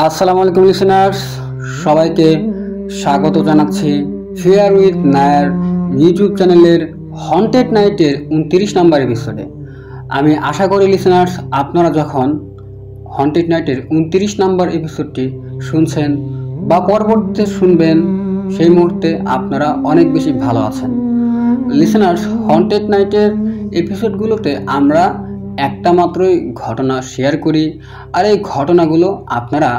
আসসালামু আলাইকুম লিসেনার্স, সবাইকে স্বাগত জানাচ্ছি ফেয়ার উইথ নায়ার ইউটিউব চ্যানেলের হন্টেড নাইটের 29 নম্বর এপিসোডে। আমি আশা করি লিসেনার্স, আপনারা যখন হন্টেড নাইটের 29 নম্বর এপিসোডটি শুনছেন বা পরবর্তীতে শুনবেন, সেই মুহূর্তে আপনারা অনেক বেশি ভালো আছেন। লিসেনার্স, হন্টেড নাইটের এপিসোডগুলোতে আমরা একটা মাত্রই ঘটনা শেয়ার করি, আর এই ঘটনাগুলো আপনারা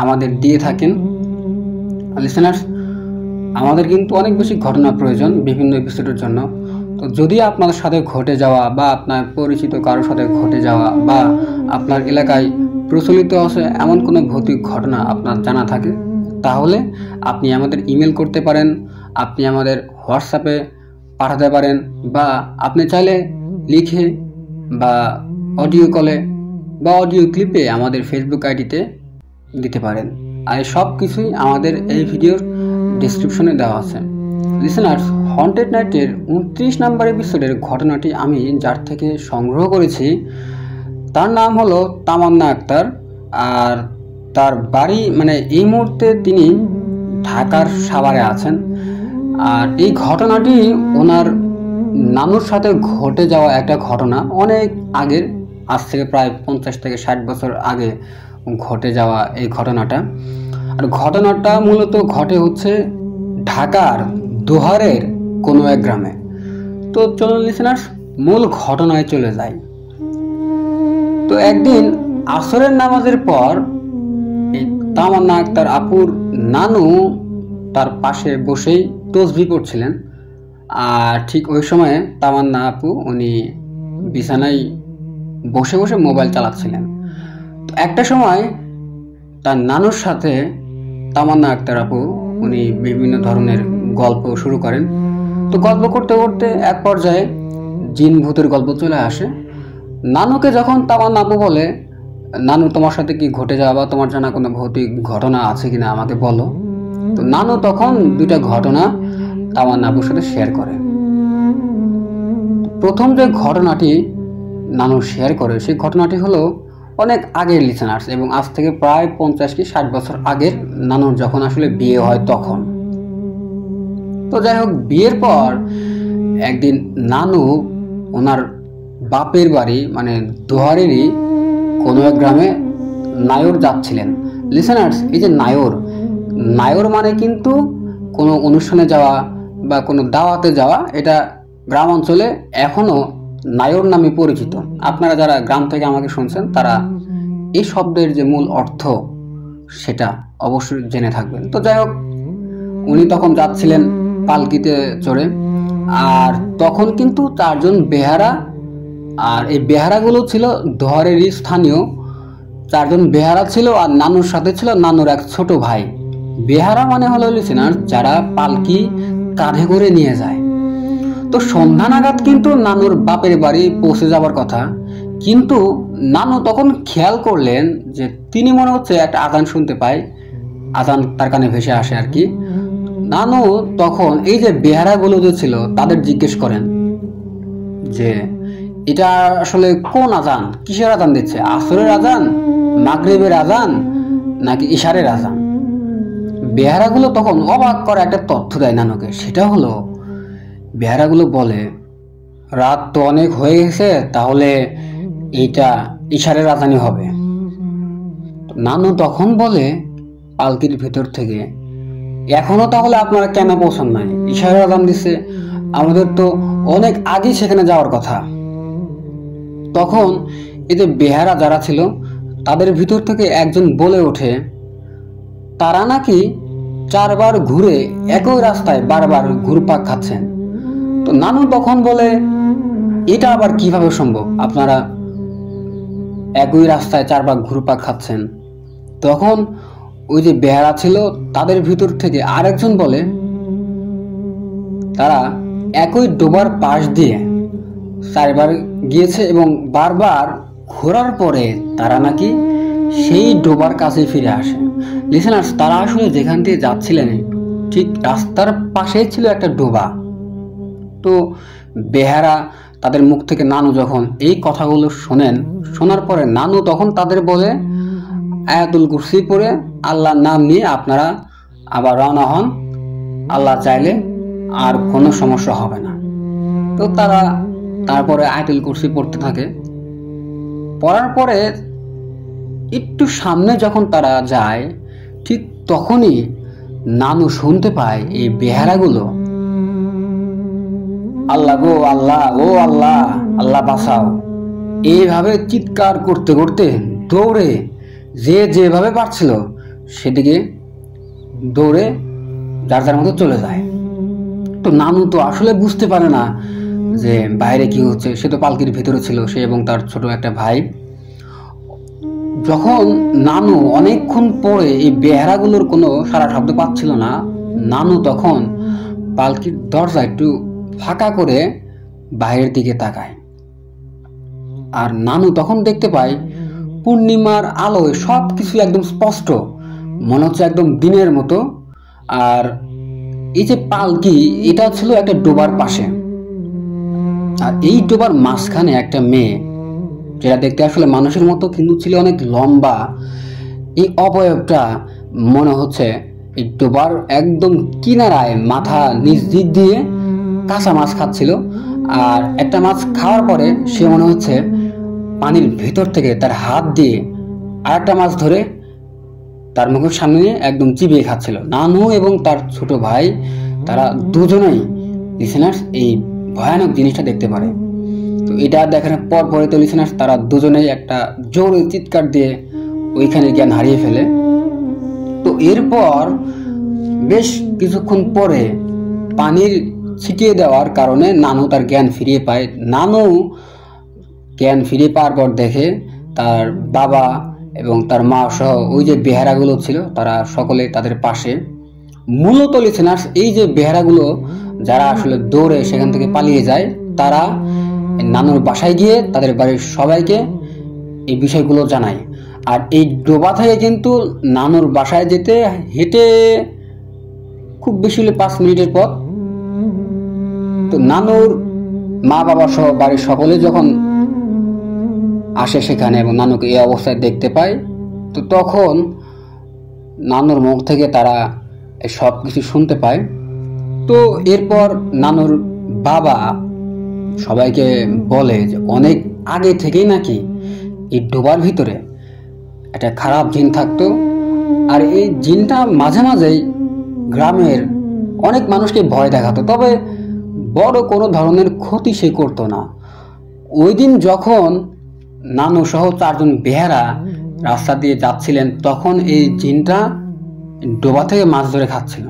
আমাদের দিয়ে থাকেন। লিসেনার্স, আমাদের কিন্তু অনেক বেশি ঘটনা প্রয়োজন বিভিন্ন এপিসোডের জন্য। তো যদি আপনাদের সাথে ঘটে যাওয়া বা আপনার পরিচিত কারোর সাথে ঘটে যাওয়া বা আপনার এলাকায় প্রচলিত আছে এমন কোনো ভৌতিক ঘটনা আপনার জানা থাকে, তাহলে আপনি আমাদের ইমেল করতে পারেন, আপনি আমাদের হোয়াটসঅ্যাপে পাঠাতে পারেন, বা আপনি চাইলে লিখে বা অডিও কলে বা অডিও ক্লিপে আমাদের ফেসবুক আইডিতে দিতে পারেন। আর সব কিছুই আমাদের এই ভিডিওর ডেসক্রিপশনে দেওয়া আছে। লিসেনার্স, হন্টেড নাইটের 29 নম্বর এপিসোডের ঘটনাটি আমি যার থেকে সংগ্রহ করেছি তার নাম হলো তামান্না আক্তার, আর তার বাড়ি এই মুহূর্তে তিনি ঢাকার সাভারে আছেন। আর এই ঘটনাটি ওনার নানুর সাথে ঘটে যাওয়া একটা ঘটনা, অনেক আগের, আজ থেকে প্রায় 50 থেকে 60 বছর আগে ঘটে যাওয়া এই ঘটনাটা। আর ঘটনাটা মূলত ঘটে হচ্ছে ঢাকার দোহারের কোনো এক গ্রামে। তো চলুন লিসেনার্স, মূল ঘটনায় চলে যাই। তো একদিন আসরের নামাজের পর এই তামান্না আক্তার আপুর নানু তার পাশে বসেই তসবিহ পড়ছিলেন। আর ঠিক ওই সময়ে তামান্না আপু উনি বিছানায় বসে বসে মোবাইল চালাচ্ছিলেন। তো একটা সময় তার নানুর সাথে তামান্না আক্তার আপু উনি বিভিন্ন ধরনের গল্প শুরু করেন। তো গল্প করতে করতে এক পর্যায়ে জিন ভূতের গল্প চলে আসে। নানুকে যখন তামান্না আপু বলে, নানু তোমার সাথে কি ঘটে যাওয়া বা তোমার জানা কোনো ভৌতিক ঘটনা আছে কিনা আমাকে বলো, তো নানু তখন দুইটা ঘটনা তামান্না আপুর সাথে শেয়ার করে। প্রথম যে ঘটনাটি নানু শেয়ার করে সেই ঘটনাটি হলো অনেক আগের লিসেনার্স, এবং আজ থেকে প্রায় 50 কি 60 বছর আগের, নানুর যখন আসলে বিয়ে হয় তখন। তো যাই হোক, বিয়ের পর একদিন নানু ওনার বাপের বাড়ি দোহারেরই কোনো এক গ্রামে নায়র যাচ্ছিলেন। লিসেনার্স, এই যে নায়র কিন্তু কোনো অনুষ্ঠানে যাওয়া বা কোনো দাওয়াতে যাওয়া, এটা গ্রাম অঞ্চলে এখনো নায়র নামে পরিচিত। আপনারা যারা গ্রাম থেকে আমাকে শুনছেন তারা এই শব্দের যে মূল অর্থ সেটা অবশ্যই জেনে থাকবেন। তো যাই হোক, উনি তখন যাচ্ছিলেন পালকিতে চড়ে, আর তখন কিন্তু 4 জন বেহারা, আর এই বেহারাগুলো ছিল দোহারেরই স্থানীয় 4 জন বেহারা ছিল, আর নানুর সাথে ছিল নানুর এক ছোট ভাই। বেহারা হলো লিসেনার যারা পালকি কাঁধে করে নিয়ে যায়। তো সন্ধ্যা নাগাদ কিন্তু নানুর বাপের বাড়ি পৌঁছে যাবার কথা, কিন্তু নানু তখন খেয়াল করলেন যে তিনি মনে হচ্ছে একটা আজান শুনতে পায়, আজান তার কানে ভেসে আসে আর কি। নানু তখন এই যে বেহারাগুলো যে ছিল তাদের জিজ্ঞেস করেন যে এটা আসলে কোন আজান, কিসের আজান দিচ্ছে, আসরের আজান, মাগরিবের আজান নাকি ইশারের আজান? বেহারাগুলো তখন অবাক করে একটা তথ্য দেয় নানুকে। সেটা হলো, বেহারাগুলো বলে রাত তো অনেক হয়ে গেছে, তাহলে এইটা ইশারের আজানই হবে। নানু তখন বলে পালকির ভিতর থেকে, এখনো তাহলে আপনারা কেন পৌঁছান নাই? ইশারের আজান দিচ্ছে, আমাদের তো অনেক আগেই সেখানে যাওয়ার কথা। তখন এই যে বেহারা যারা ছিল তাদের ভিতর থেকে একজন বলে ওঠে, তারা নাকি 4 বার ঘুরে একই রাস্তায় বারবার ঘুরপাক খাচ্ছেন। তো নানু তখন বলে, এটা আবার কিভাবে সম্ভব, আপনারা একই রাস্তায় 4 বার ঘুরপাক খাচ্ছেন? তখন ওই যে বেহারা ছিল তাদের ভিতর থেকে আরেকজন বলে, তারা একই ডোবার পাশ দিয়ে 4 বার গিয়েছে এবং বারবার ঘোরার পরে তারা নাকি সেই ডোবার কাছে ফিরে আসে। লিসেনার্স, তারা আসলে যেখান দিয়ে যাচ্ছিলেন ঠিক রাস্তার পাশেই ছিল একটা ডোবা। তো বেহারা তাদের মুখ থেকে নানু যখন এই কথাগুলো শোনেন, শোনার পরে নানু তখন তাদের বলে, আয়াতুল কুরসি পড়ে আল্লাহর নাম নিয়ে আপনারা আবার রওনা হন। আল্লাহ চাইলে আর কোনো সমস্যা হবে না। তো তারা তারপরে আয়াতুল কুরসি পড়তে থাকে। পড়ার পরে একটু সামনে যখন তারা যায়, ঠিক তখনই নানু শুনতে পায় এই বেহারাগুলো আল্লাহ গো আল্লাহ, ও আল্লাহ, আল্লাহ বাঁচাও, এইভাবে চিৎকার করতে করতে দৌড়ে যে যেভাবে পারছিল সেদিকে দৌড়ে যার যার মতো চলে যায়। তো নানু তো আসলে বুঝতে পারে না যে বাইরে কি হচ্ছে। সে তো পালকির ভিতরে ছিল, সে এবং তার ছোট একটা ভাই। যখন নানু অনেকক্ষণ পরে এই বেহারাগুলোর কোনো সারা শব্দ পাচ্ছিল না, নানু তখন পালকির দরজা একটু ফাঁকা করে বাইরের দিকে তাকায়। আর নানু তখন দেখতে পায় পূর্ণিমার আলোয় সব কিছু একদম স্পষ্ট, মনে হচ্ছে একদম দিনের মতো। আর এই যে পালকি, এটা ছিল একটা ডোবার পাশে, আর এই ডোবার মাঝখানে একটা মেয়ে, যেটা দেখতে আসলে মানুষের মতো কিন্তু ছিল অনেক লম্বা। এই অবয়বটা মনে হচ্ছে এই ডোবার একদম কিনারায় মাথা নিচ দিক দিয়ে কাঁচা মাছ খাচ্ছিল। আর একটা মাছ খাওয়ার পরে সে মনে হচ্ছে পানির ভেতর থেকে তার হাত দিয়ে আর একটা মাছ ধরে তার মুখের সামনে নিয়ে একদম চিবিয়ে খাচ্ছিল। নানু এবং তার ছোট ভাই, তারা দুজনেই লিসেনার্স এই ভয়ানক জিনিসটা দেখতে পারে। তো এটা দেখানোর পর পরে তো লিসেনার্স তারা দুজনেই একটা জোরে চিৎকার দিয়ে ওইখানে জ্ঞান হারিয়ে ফেলে। তো এরপর বেশ কিছুক্ষণ পরে পানির ছিটিয়ে দেওয়ার কারণে নানু তার জ্ঞান ফিরিয়ে পায়। নানু জ্ঞান ফিরে পাওয়ার পর দেখে তার বাবা এবং তার মা সহ ওই যে বেহারাগুলো ছিল তারা সকলে তাদের পাশে। মূলত লিসেনার্স এই যে বেহারাগুলো যারা আসলে দৌড়ে সেখান থেকে পালিয়ে যায়, তারা নানুর বাসায় গিয়ে তাদের বাড়ির সবাইকে এই বিষয়গুলো জানায়। আর এই ডোবা থেকে কিন্তু নানুর বাসায় যেতে হেঁটে খুব বেশি হলে 5 মিনিটের পথ। তো নানুর মা বাবা সহ বাড়ির সকলে যখন আসে সেখানে এবং নানুকে এই অবস্থায় দেখতে পায়, তো তখন নানুর মুখ থেকে তারা সব কিছু শুনতে পায়। তো এরপর নানুর বাবা সবাইকে বলে যে অনেক আগে থেকেই নাকি এই ডোবার ভিতরে একটা খারাপ জিন থাকতো। আর এই জিনটা মাঝে মাঝেই গ্রামের অনেক মানুষকে ভয় দেখাতো, তবে বড় কোনো ধরনের ক্ষতি সে করতো না। ওই দিন যখন নানু সহ 4 জন বেহারা রাস্তা দিয়ে যাচ্ছিলেন, তখন এই জিনটা ডোবা থেকে মাছ ধরে খাচ্ছিল।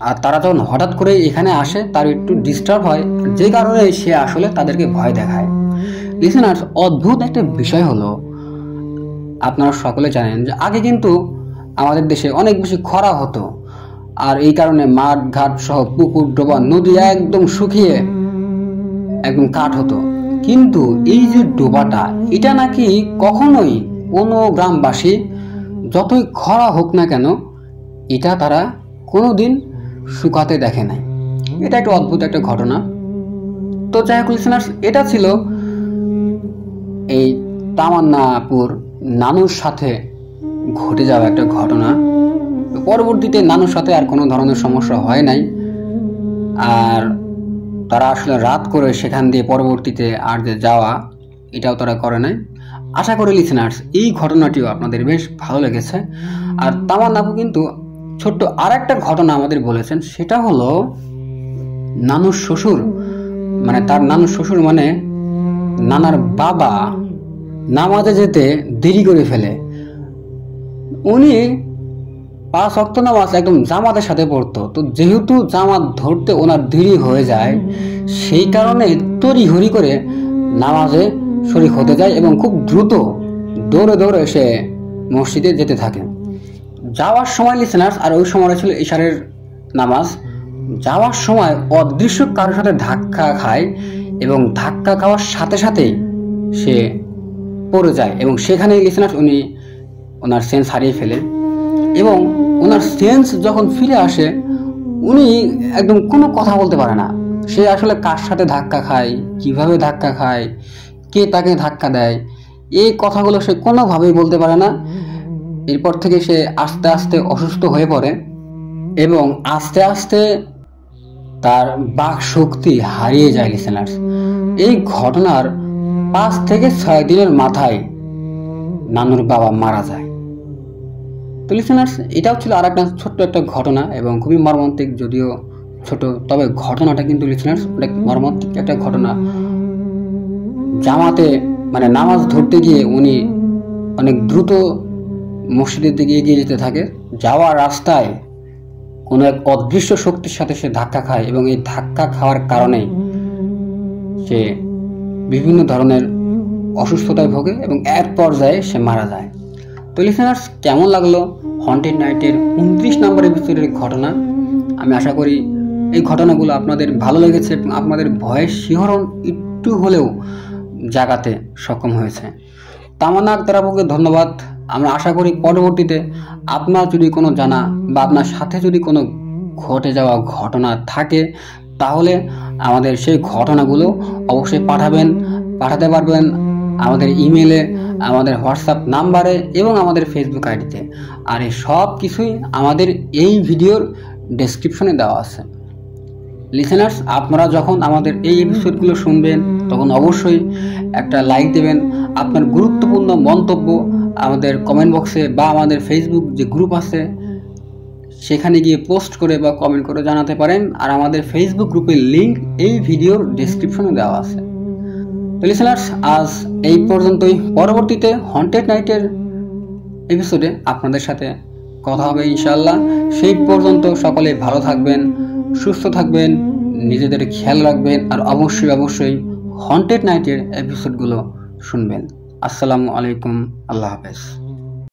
আর তারা যখন হঠাৎ করে এখানে আসে, তার একটু ডিস্টার্ব হয়, যে কারণে সে আসলে তাদেরকে ভয় দেখায়। লিসেনার্স, অদ্ভুত একটা বিষয় হলো, আপনারা সকলে জানেন যে আগে কিন্তু আমাদের দেশে অনেক বেশি খরা হতো। আর এই কারণে মাঠ ঘাট সহ পুকুর, ডোবা, নদী একদম শুকিয়ে একদম কাঠ হতো। কিন্তু এই যে ডোবাটা, এটা নাকি কখনোই কোনো গ্রামবাসী যতই খরা হোক না কেন, এটা তারা কোনোদিন শুকাতে দেখে নাই। এটা একটা অদ্ভুত একটা ঘটনা। তো যাই হোক লিসেনার্স, এটা ছিল এই তামান্নাপুর নানুর সাথে ঘটে যাওয়া একটা ঘটনা। পরবর্তীতে নানুর সাথে আর কোনো ধরনের সমস্যা হয় নাই। আর তারা আসলে রাত করে সেখান দিয়ে পরবর্তীতে আর যে যাওয়া, এটাও তারা করে নাই। আশা করি লিসেনার্স এই ঘটনাটিও আপনাদের বেশ ভালো লেগেছে। আর তামান্নাপু কিন্তু ছোট্ট আর একটা ঘটনা আমাদের বলেছেন, সেটা হলো নানুর শ্বশুর, মানে তার নানুর শ্বশুর মানে নানার বাবা নামাজে যেতে দেরি করে ফেলে। উনি 5 ওয়াক্ত নামাজ একদম জামাতের সাথে পড়তো। তো যেহেতু জামাত ধরতে ওনার দেরি হয়ে যায়, সেই কারণে তড়িঘড়ি করে নামাজে শরীক হতে যায় এবং খুব দ্রুত দৌড়ে দৌড়ে সে মসজিদে যেতে থাকে। যাওয়ার সময় লিসেনার্স, আর ওই সময় ছিল ইশারের নামাজ, যাওয়ার সময় অদৃশ্য কারোর সাথে ধাক্কা খায় এবং ধাক্কা খাওয়ার সাথে সাথেই সে পড়ে যায় এবং সেখানেই লিসেনার্স উনি ওনার সেন্স হারিয়ে ফেলে। এবং ওনার সেন্স যখন ফিরে আসে, উনি একদম কোনো কথা বলতে পারে না। সে আসলে কার সাথে ধাক্কা খায়, কিভাবে ধাক্কা খায়, কে তাকে ধাক্কা দেয়, এই কথাগুলো সে কোনোভাবেই বলতে পারে না। এরপর থেকে সে আস্তে আস্তে অসুস্থ হয়ে পড়ে এবং আস্তে আস্তে তার বাক শক্তি হারিয়ে যায় লিসেনার্স। এই ঘটনার 5 থেকে 6 দিনের মাথায় নানুর বাবা মারা যায়। তো লিসেনার্স, এটাও ছিল আর একটা ছোট্ট একটা ঘটনা এবং খুবই মর্মান্তিক, যদিও ছোট, তবে ঘটনাটা কিন্তু লিসেনার্স অনেক মর্মান্তিক একটা ঘটনা। জামাতে মানে নামাজ ধরতে গিয়ে উনি অনেক দ্রুত মসজিদের দিকে এগিয়ে যেতে থাকে। যাওয়ার রাস্তায় কোনো এক অদৃশ্য শক্তির সাথে সে ধাক্কা খায় এবং এই ধাক্কা খাওয়ার কারণে সে বিভিন্ন ধরনের অসুস্থতায় ভোগে এবং এক পর্যায়ে সে মারা যায়। তো লিসেনার্স, কেমন লাগলো হন্টেড নাইটের 29 নম্বর এপিসোডের ঘটনা? আমি আশা করি এই ঘটনাগুলো আপনাদের ভালো লেগেছে এবং আপনাদের ভয়ের শিহরণ একটু হলেও জাগাতে সক্ষম হয়েছে। তামান্না আক্তার আপুকে ধন্যবাদ। আমরা আশা করি পরবর্তীতে আপনার যদি কোনো জানা বা আপনার সাথে যদি কোনো ঘটে যাওয়া ঘটনা থাকে তাহলে আমাদের সেই ঘটনাগুলো অবশ্যই পাঠাতে পারবেন আমাদের ইমেলে, আমাদের হোয়াটসঅ্যাপ নাম্বারে এবং আমাদের ফেসবুক আইডিতে। আর এই সব কিছুই আমাদের এই ভিডিওর ডেসক্রিপশনে দেওয়া আছে। লিসেনার্স, আপনারা যখন আমাদের এই এপিসোডগুলো শুনবেন তখন অবশ্যই একটা লাইক দেবেন। আপনার গুরুত্বপূর্ণ মন্তব্য আমাদের কমেন্ট বক্সে বা আমাদের ফেসবুক যে গ্রুপ আছে সেখানে গিয়ে পোস্ট করে বা কমেন্ট করে জানাতে পারেন। আর আমাদের ফেসবুক গ্রুপের লিঙ্ক এই ভিডিওর ডেসক্রিপশনে দেওয়া আছে। তো লিসেনার্স, আজ এই পর্যন্তই। পরবর্তীতে হন্টেড নাইটের এপিসোডে আপনাদের সাথে কথা হবে ইনশাআল্লাহ। সেই পর্যন্ত সকলে ভালো থাকবেন, সুস্থ থাকবেন, নিজেদের খেয়াল রাখবেন আর অবশ্যই হন্টেড নাইটের এপিসোডগুলো শুনবেন। আসসালামু আলাইকুম, আল্লাহ হাফেজ।